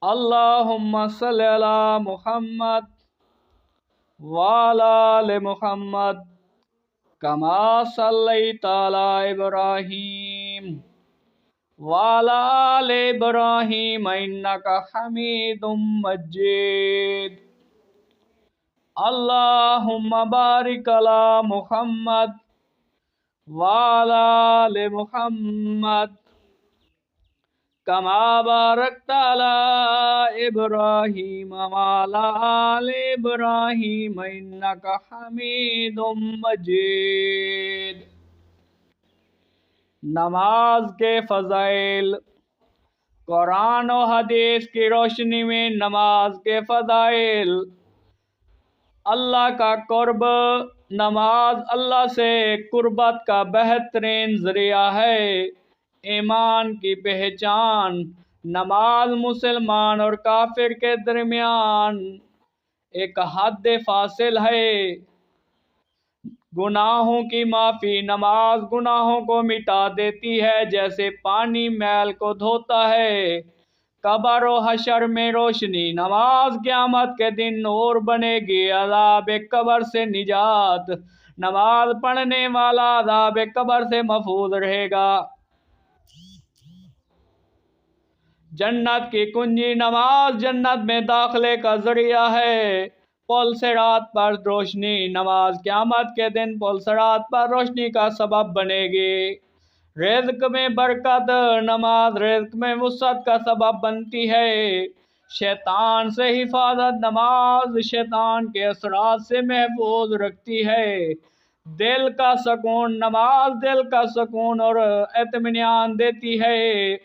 اللہم صلی علی محمد وعلی آل محمد کما صلیت علی ابراہیم وعلی آل ابراہیم انک حمید مجید۔ اللہم بارک علی محمد وعلی آل محمد کما بارکت علی ابراہیم وعلی آل ابراہیم انک حمید مجید۔ نماز کے فضائل۔ قرآن و حدیث کی روشنی میں نماز کے فضائل۔ اللہ کا قرب۔ نماز اللہ سے قربت کا بہترین ذریعہ ہے۔ ایمان کی پہچان۔ نماز مسلمان اور کافر کے درمیان ایک حد فاصل ہے۔ گناہوں کی معافی۔ نماز گناہوں کو مٹا دیتی ہے جیسے پانی میل کو دھوتا ہے۔ قبر و حشر میں روشنی۔ نماز قیامت کے دن نور بنے گی۔ عذاب قبر سے نجات۔ نماز پڑھنے والا عذاب قبر سے محفوظ رہے گا۔ جنت کی کنجی۔ نماز جنت میں داخلے کا ذریعہ ہے۔ پل صراط پر روشنی۔ نماز قیامت کے دن پل صراط پر روشنی کا سبب بنے گی۔ رزق میں برکت۔ نماز رزق میں وسعت کا سبب بنتی ہے۔ شیطان سے حفاظت۔ نماز شیطان کے اثرات سے محفوظ رکھتی ہے۔ دل کا سکون۔ نماز دل کا سکون اور اطمینان دیتی ہے۔